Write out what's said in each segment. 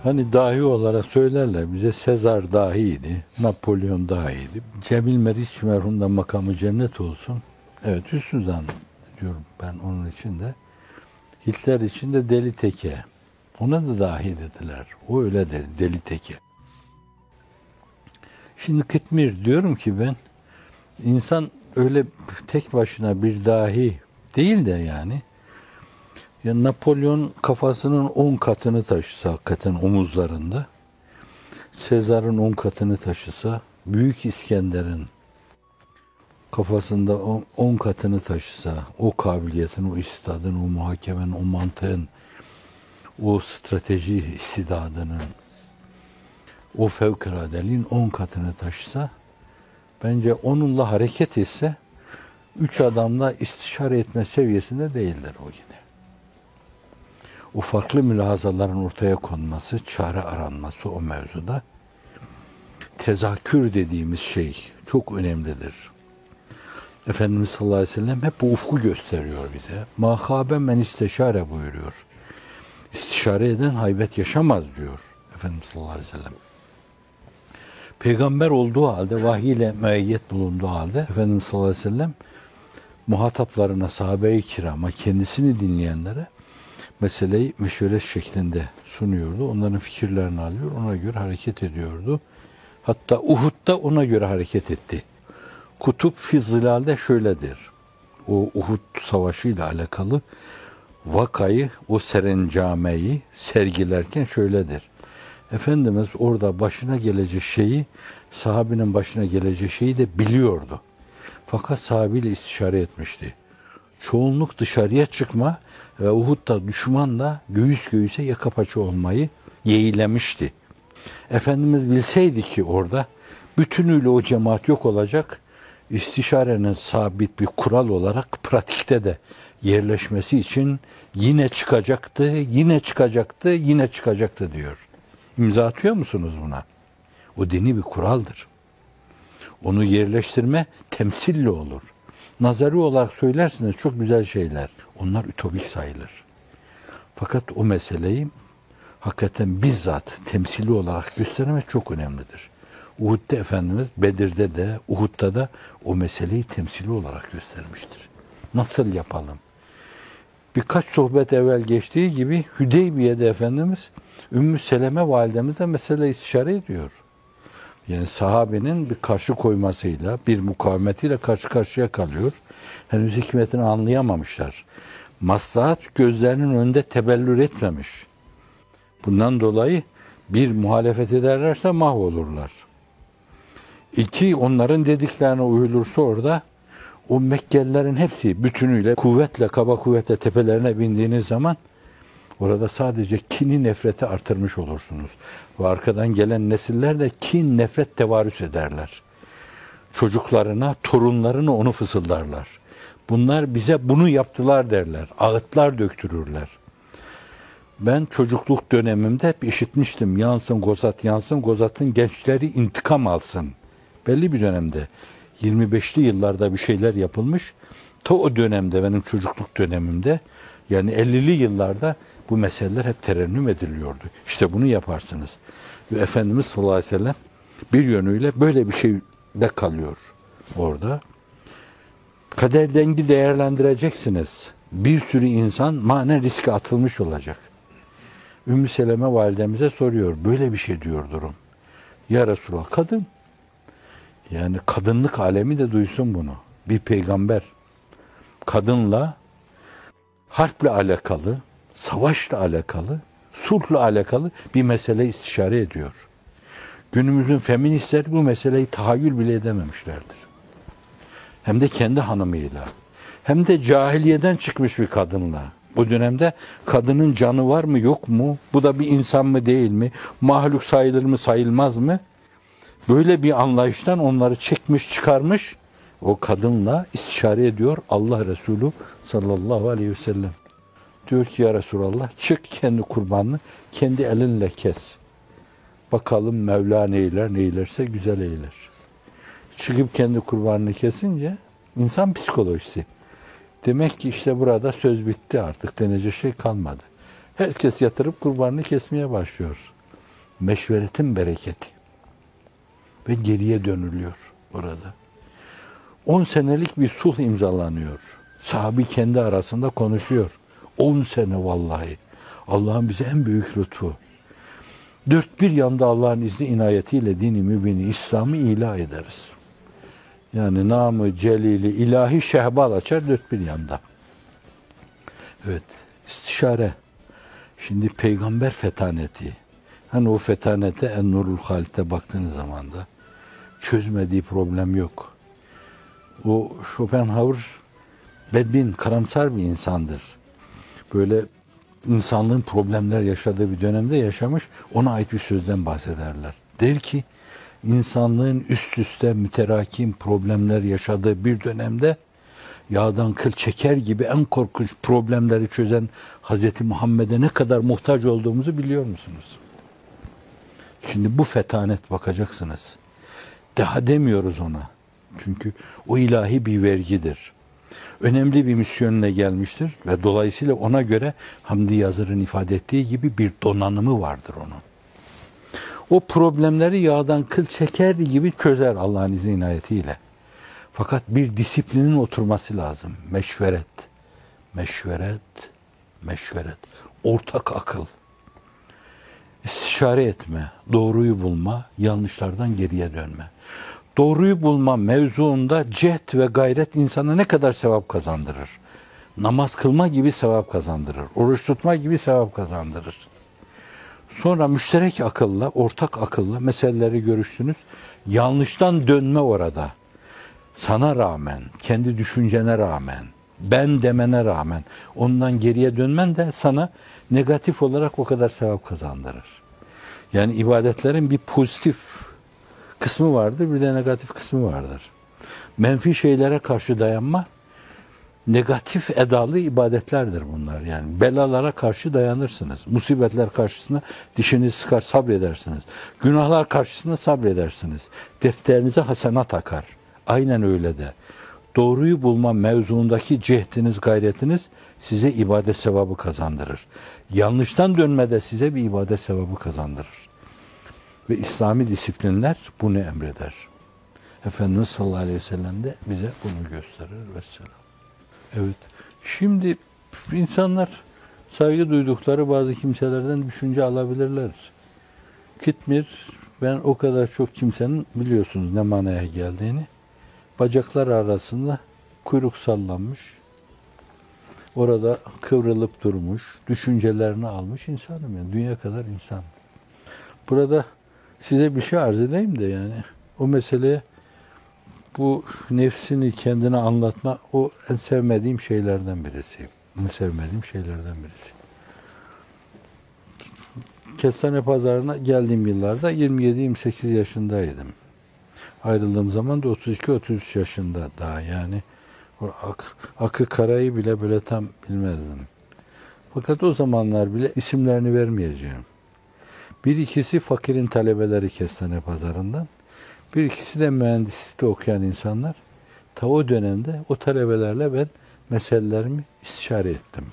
Hani dahi olarak söylerler bize, Sezar dahiydi, Napolyon dahiydi. Cemil Meriç merhumda makamı cennet olsun. Evet, hüsnü zan diyorum ben onun için de. Hitler için de deli teke. Ona da dahi dediler. O öyle der, deli teke. Şimdi Kıtmir diyorum ki ben, insan öyle tek başına bir dahi değil de yani, ya Napolyon kafasının 10 katını taşısa hakikaten omuzlarında, Sezar'ın 10 katını taşısa, Büyük İskender'in kafasında 10 katını taşısa, o kabiliyetin, o istidadın, o muhakemenin, o mantığın, o strateji istidadının, o fevkaladeliğin 10 katını taşısa, bence onunla hareket etse, 3 adamla istişare etme seviyesinde değildir o yine. O farklı mülahazaların ortaya konması, çare aranması o mevzuda, tezakür dediğimiz şey çok önemlidir. Efendimiz sallallahu aleyhi ve sellem hep bu ufku gösteriyor bize. Mahabe men isteşare buyuruyor. İstişare eden haybet yaşamaz diyor Efendimiz sallallahu aleyhi ve sellem. Peygamber olduğu halde, vahiy ile müeyyet bulunduğu halde Efendimiz sallallahu aleyhi ve sellem muhataplarına, sahabe-i kirama, kendisini dinleyenlere meseleyi meşveret şeklinde sunuyordu. Onların fikirlerini alıyor, ona göre hareket ediyordu. Hatta Uhud'da ona göre hareket etti. Kutup fi zilalde şöyledir. O Uhud Savaşı ile alakalı vakayı, o serencameyi sergilerken şöyledir. Efendimiz orada başına gelecek şeyi, sahabinin başına gelecek şeyi de biliyordu. Fakat sahabiyle istişare etmişti. Çoğunluk dışarıya çıkma ve Uhud'da düşmanla göğüs göğüse yaka paça olmayı yeğlemişti. Efendimiz bilseydi ki orada bütünüyle o cemaat yok olacak, istişarenin sabit bir kural olarak pratikte de yerleşmesi için yine çıkacaktı, yine çıkacaktı, yine çıkacaktı diyor. İmza atıyor musunuz buna? O dini bir kuraldır. Onu yerleştirme temsilli olur. Nazari olarak söylersiniz çok güzel şeyler. Onlar ütopik sayılır. Fakat o meseleyi hakikaten bizzat temsili olarak göstermek çok önemlidir. Uhud'da Efendimiz, Bedir'de de, Uhud'da da o meseleyi temsili olarak göstermiştir. Nasıl yapalım? Birkaç sohbet evvel geçtiği gibi Hüdeybiye'de Efendimiz Ümmü Seleme validemizle mesele istişare ediyor. Yani sahabenin bir karşı koymasıyla, bir mukavemetiyle karşı karşıya kalıyor. Henüz hikmetini anlayamamışlar. Maslahat gözlerinin önünde tebellür etmemiş. Bundan dolayı bir, muhalefet ederlerse mahvolurlar. İki, onların dediklerine uyulursa orada o Mekkelilerin hepsi bütünüyle kuvvetle, kaba kuvvetle tepelerine bindiğiniz zaman orada sadece kini, nefreti artırmış olursunuz. Ve arkadan gelen nesiller de kin, nefret tevarüs ederler. Çocuklarına, torunlarına onu fısıldarlar. Bunlar bize bunu yaptılar derler. Ağıtlar döktürürler. Ben çocukluk dönemimde hep işitmiştim. Yansın Gozat, yansın Gozat'ın gençleri intikam alsın. Belli bir dönemde, 25'li yıllarda bir şeyler yapılmış. Ta o dönemde, benim çocukluk dönemimde, yani 50'li yıllarda bu meseleler hep terennüm ediliyordu. İşte bunu yaparsınız. Ve Efendimiz sallallahu aleyhi ve sellem bir yönüyle böyle bir şeyde kalıyor orada. Kader dengi değerlendireceksiniz. Bir sürü insan manen riske atılmış olacak. Ümmü Seleme validemize soruyor. Böyle bir şey diyor durum. Ya Resulallah, kadın. Yani kadınlık alemi de duysun bunu. Bir peygamber kadınla harple alakalı, savaşla alakalı, sulhla alakalı bir mesele istişare ediyor. Günümüzün feministleri bu meseleyi tahayyül bile edememişlerdir. Hem de kendi hanımıyla, hem de cahiliyeden çıkmış bir kadınla. Bu dönemde kadının canı var mı yok mu? Bu da bir insan mı değil mi? Mahluk sayılır mı sayılmaz mı? Böyle bir anlayıştan onları çekmiş çıkarmış, o kadınla istişare ediyor Allah Resulü sallallahu aleyhi ve sellem. Diyor ki ya Resulallah, çık kendi kurbanını kendi elinle kes. Bakalım Mevla neylerse güzel eyler. Çıkıp kendi kurbanını kesince insan psikolojisi. Demek ki işte burada söz bitti, artık denecek şey kalmadı. Herkes yatırıp kurbanını kesmeye başlıyor. meşveretin bereketi. Ve geriye dönülüyor orada. 10 senelik bir sulh imzalanıyor. Sahabi kendi arasında konuşuyor. 10 sene vallahi. Allah'ın bize en büyük lütfu. Dört bir yanda Allah'ın izni inayetiyle dini mübini İslam'ı ilah ederiz. Yani namı celili ilahi şehbal açar dört bir yanda. Evet, istişare. Şimdi peygamber fetaneti. Hani o fetanete En-Nurul Halit'e baktığınız zaman da çözmediği problem yok. O Schopenhauer bedbin, karamsar bir insandır. Böyle insanlığın problemler yaşadığı bir dönemde yaşamış, ona ait bir sözden bahsederler. Der ki, insanlığın üst üste müterakim problemler yaşadığı bir dönemde yağdan kıl çeker gibi en korkunç problemleri çözen Hz. Muhammed'e ne kadar muhtaç olduğumuzu biliyor musunuz? Şimdi bu fetanet bakacaksınız. Daha demiyoruz ona. Çünkü o ilahi bir vergidir. Önemli bir misyonuna gelmiştir ve dolayısıyla ona göre Hamdi Yazır'ın ifade ettiği gibi bir donanımı vardır onun. O problemleri yağdan kıl çeker gibi çözer Allah'ın izni inayetiyle. Fakat bir disiplinin oturması lazım. Meşveret, meşveret, meşveret. Ortak akıl. İstişare etme, doğruyu bulma, yanlışlardan geriye dönme. Doğruyu bulma mevzuunda cehd ve gayret insana ne kadar sevap kazandırır. Namaz kılma gibi sevap kazandırır. Oruç tutma gibi sevap kazandırır. Sonra müşterek akılla, ortak akılla meseleleri görüştünüz. Yanlıştan dönme orada. Sana rağmen, kendi düşüncene rağmen, ben demene rağmen ondan geriye dönmen de sana negatif olarak o kadar sevap kazandırır. Yani ibadetlerin bir pozitif kısmı vardır, bir de negatif kısmı vardır. Menfi şeylere karşı dayanma, negatif edalı ibadetlerdir bunlar. Yani belalara karşı dayanırsınız. Musibetler karşısında dişinizi sıkar, sabredersiniz. Günahlar karşısında sabredersiniz. Defterinize hasenat akar. Aynen öyle de. Doğruyu bulma mevzuundaki cehdiniz, gayretiniz size ibadet sevabı kazandırır. Yanlıştan dönmede size bir ibadet sevabı kazandırır. Ve İslami disiplinler bunu emreder. Efendimiz sallallahu aleyhi ve sellem de bize bunu gösterir. Vesselam. Evet. Şimdi insanlar saygı duydukları bazı kimselerden düşünce alabilirler. Kitmir, ben o kadar çok kimsenin biliyorsunuz ne manaya geldiğini. Bacaklar arasında kuyruk sallanmış. Orada kıvrılıp durmuş. Düşüncelerini almış insanım yani. Dünya kadar insan. Burada size bir şey arz edeyim de yani. O meseleye bu nefsini kendine anlatma o en sevmediğim şeylerden birisi. En sevmediğim şeylerden birisi. Kestane pazarına geldiğim yıllarda 27-28 yaşındaydım. Ayrıldığım zaman da 32-33 yaşında daha yani. Akı karayı bile böyle tam bilmezdim. Fakat o zamanlar bile isimlerini vermeyeceğim. Bir ikisi fakirin talebeleri Kestane pazarından. Bir ikisi de mühendislikte okuyan insanlar. Ta o dönemde o talebelerle ben meselelerimi istişare ettim.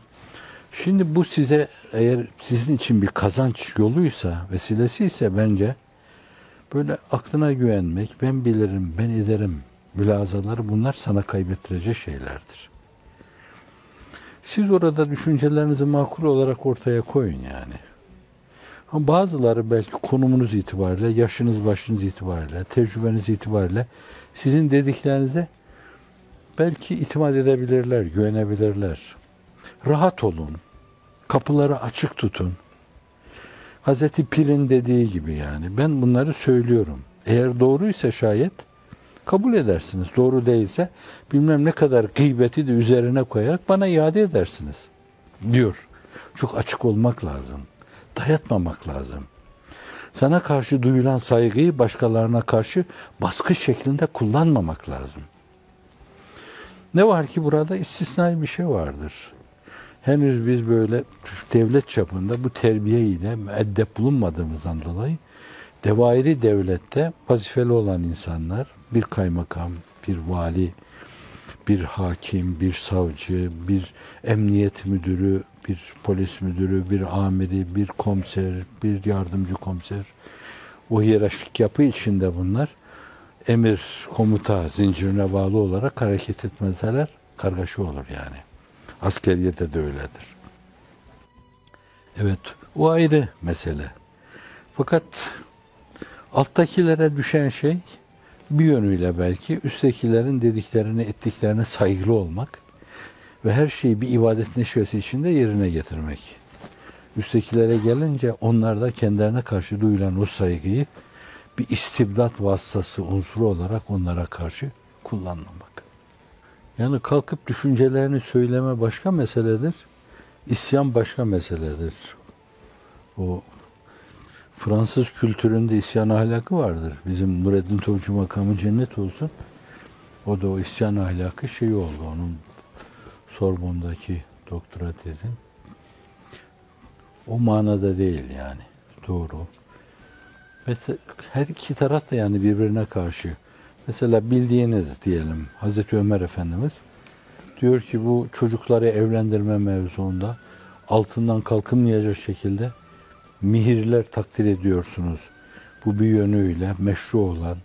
Şimdi bu size eğer sizin için bir kazanç yoluysa, vesilesiyse bence böyle aklına güvenmek, ben bilirim, ben ederim mülazaları bunlar sana kaybettirecek şeylerdir. Siz orada düşüncelerinizi makul olarak ortaya koyun yani. Ama bazıları belki konumunuz itibariyle, yaşınız başınız itibariyle, tecrübeniz itibariyle sizin dediklerinize belki itimat edebilirler, güvenebilirler. Rahat olun. Kapıları açık tutun. Hazreti Pir'in dediği gibi yani. Ben bunları söylüyorum. Eğer doğruysa şayet kabul edersiniz. Doğru değilse bilmem ne kadar gıybeti de üzerine koyarak bana iade edersiniz diyor. Çok açık olmak lazım. Dayatmamak lazım. Sana karşı duyulan saygıyı başkalarına karşı baskı şeklinde kullanmamak lazım. Ne var ki burada istisnai bir şey vardır. Henüz biz böyle devlet çapında bu terbiye ile müeddep bulunmadığımızdan dolayı devairi devlette vazifeli olan insanlar, bir kaymakam, bir vali, bir hakim, bir savcı, bir emniyet müdürü, bir polis müdürü, bir amiri, bir komiser, bir yardımcı komiser. O hiyerarşik yapı içinde bunlar emir, komuta zincirine bağlı olarak hareket etmezler, kargaşa olur yani. Askeriyede de öyledir. Evet, o ayrı mesele. Fakat alttakilere düşen şey bir yönüyle belki üsttekilerin dediklerini, ettiklerine saygılı olmak ve her şeyi bir ibadet neşvesi içinde yerine getirmek. Üsttekilere gelince onlar da kendilerine karşı duyulan o saygıyı bir istibdat vasıtası unsuru olarak onlara karşı kullanmamak. Yani kalkıp düşüncelerini söyleme başka meseledir, isyan başka meseledir. O Fransız kültüründe isyan ahlakı vardır. Bizim Nureddin Topçu makamı cennet olsun. O da o isyan ahlakı şeyi oldu. Onun Sorbon'daki doktora tezi. O manada değil yani. Doğru. Mesela her iki taraf da yani birbirine karşı. Mesela bildiğiniz diyelim Hazreti Ömer Efendimiz diyor ki bu çocukları evlendirme mevzuunda altından kalkınmayacak şekilde mihirler takdir ediyorsunuz. Bu bir yönüyle meşru olan,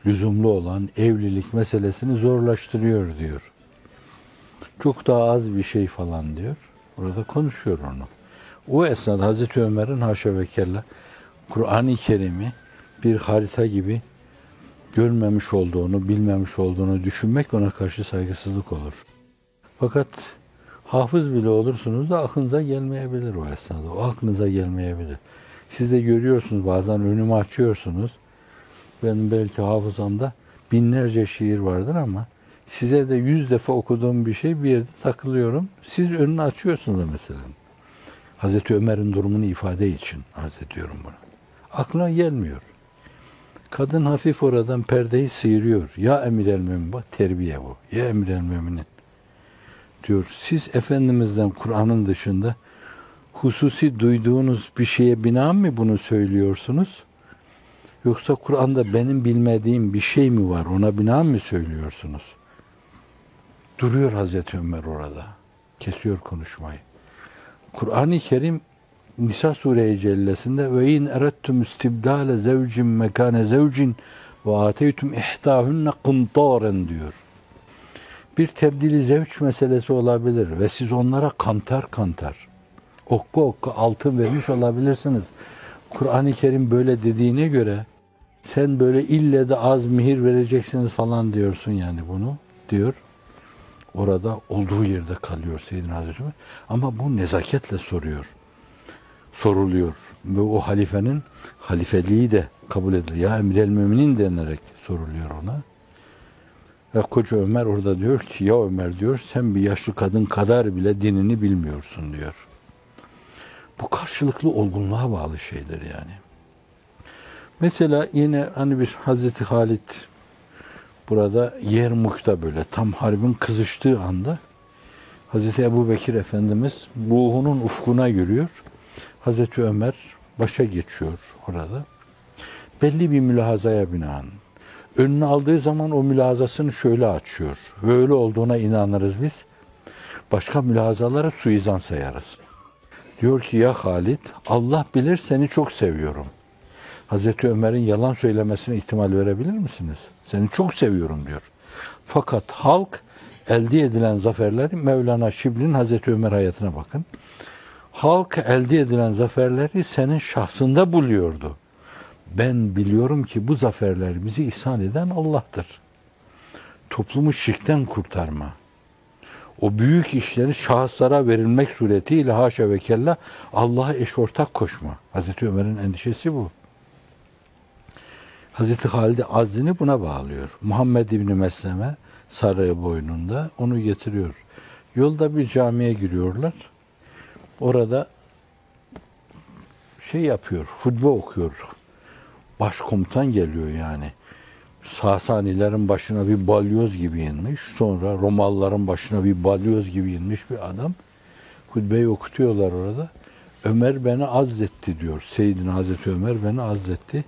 lüzumlu olan evlilik meselesini zorlaştırıyor diyor. Çok daha az bir şey falan diyor. Orada konuşuyor onu. O esnada Hazreti Ömer'in haşa ve kella Kur'an-ı Kerim'i bir harita gibi görmemiş olduğunu, bilmemiş olduğunu düşünmek ona karşı saygısızlık olur. Fakat hafız bile olursunuz da aklınıza gelmeyebilir o esnada. O aklınıza gelmeyebilir. Siz de görüyorsunuz bazen önümü açıyorsunuz. Benim belki hafızamda binlerce şiir vardır ama size de 100 defa okuduğum bir şey bir yerde takılıyorum. Siz önünü açıyorsunuz mesela. Hazreti Ömer'in durumunu ifade için arz ediyorum bunu. Aklına gelmiyor. Kadın hafif oradan perdeyi sıyırıyor. Ya emir el mümin, bak terbiye bu. Ya emir el müminin. Diyor, siz Efendimiz'den Kur'an'ın dışında hususi duyduğunuz bir şeye binaen mi bunu söylüyorsunuz? Yoksa Kur'an'da benim bilmediğim bir şey mi var? Ona binaen mi söylüyorsunuz? Duruyor Hazreti Ömer orada. Kesiyor konuşmayı. Kur'an-ı Kerim Nisa Sure-i Cellesi'nde ve in erettum istibdale zevcin mekane zevcin ve ateytum ihtahunne kıntaren diyor. Bir tebdili zevç meselesi olabilir ve siz onlara kantar kantar, okka okka altın vermiş olabilirsiniz. Kur'an-ı Kerim böyle dediğine göre sen böyle ille de az mihir vereceksiniz falan diyorsun yani bunu diyor. Orada olduğu yerde kalıyor Seyyidina Hazreti Ömer. Ama bu nezaketle soruluyor. Ve o halifenin halifeliği de kabul edilir. Ya emir-el müminin denerek soruluyor ona. Ve koca Ömer orada diyor ki ya Ömer diyor sen bir yaşlı kadın kadar bile dinini bilmiyorsun diyor. Bu karşılıklı olgunluğa bağlı şeydir yani. Mesela yine hani bir Hazreti Halit burada Yermuk'ta böyle tam harbin kızıştığı anda Hazreti Ebubekir Efendimiz ruhunun ufkuna yürüyor. Hazreti Ömer başa geçiyor orada. Belli bir mülahazaya binaen. Önüne aldığı zaman o mülahazasını şöyle açıyor. Ve öyle olduğuna inanırız biz. Başka mülahazalara suizan sayarız. Diyor ki ya Halit, Allah bilir seni çok seviyorum. Hazreti Ömer'in yalan söylemesine ihtimal verebilir misiniz? Seni çok seviyorum diyor. Fakat halk elde edilen zaferleri Mevlana Şibli'nin Hazreti Ömer hayatına bakın. Halk elde edilen zaferleri senin şahsında buluyordu. Ben biliyorum ki bu zaferler bizi ihsan eden Allah'tır. Toplumu şirkten kurtarma. O büyük işleri şahıslara verilmek suretiyle haşa ve kella Allah'a eş ortak koşma. Hazreti Ömer'in endişesi bu. Hazreti Halid azini buna bağlıyor. Muhammed İbni Mesleme sarığı boynunda onu getiriyor. Yolda bir camiye giriyorlar. Orada şey yapıyor, hutbe okuyor. Başkomutan geliyor yani. Sasanilerin başına bir balyoz gibi inmiş. Sonra Romalıların başına bir balyoz gibi inmiş bir adam. Hutbeyi okutuyorlar orada. Ömer beni azletti diyor. Seyyidina Hazreti Ömer beni azletti.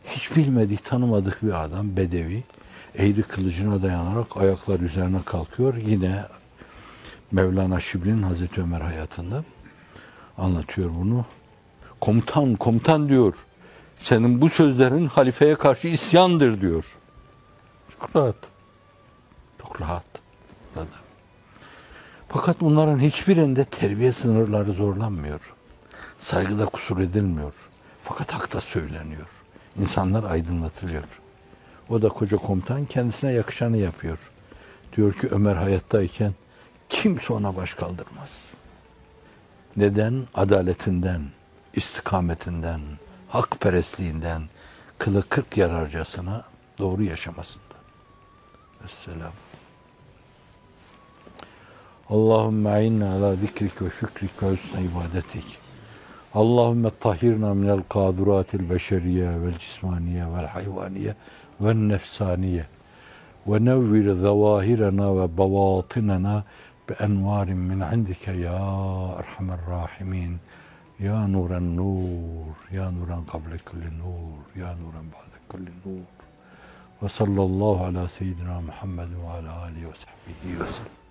Hiç bilmedik, tanımadık bir adam, bedevi. Eğri kılıcına dayanarak ayaklar üzerine kalkıyor. Yine Mevlana Şibli'nin Hazreti Ömer hayatında anlatıyor bunu. Komutan, komutan diyor. Senin bu sözlerin halifeye karşı isyandır diyor. Çok rahat. Çok rahat. Fakat bunların hiçbirinde terbiye sınırları zorlanmıyor. Saygıda kusur edilmiyor. Fakat hakta söyleniyor. İnsanlar aydınlatılıyor. O da koca komutan kendisine yakışanı yapıyor. Diyor ki Ömer hayattayken kimse ona baş kaldırmaz. Neden? Adaletinden, istikametinden, hakperestliğinden, kılı kırk yararcasına doğru yaşamasından. Vesselam. Allahümme inna ala zikrik ve şükrik ve husne ibadetik. Allahümme tahhirna minel kaduratil beşeriye vel cismaniye vel hayvaniye vel nefsaniye ve nevvir zavahirena ve bavatinena bi envarin min indike ya erhamer rahimin ya nuren nur ya nuren kable kulli nur ya nuren ba'de kulli nur ve sallallahu ala seyyidina Muhammed ve ala alihi ve sahbihi ve sellem.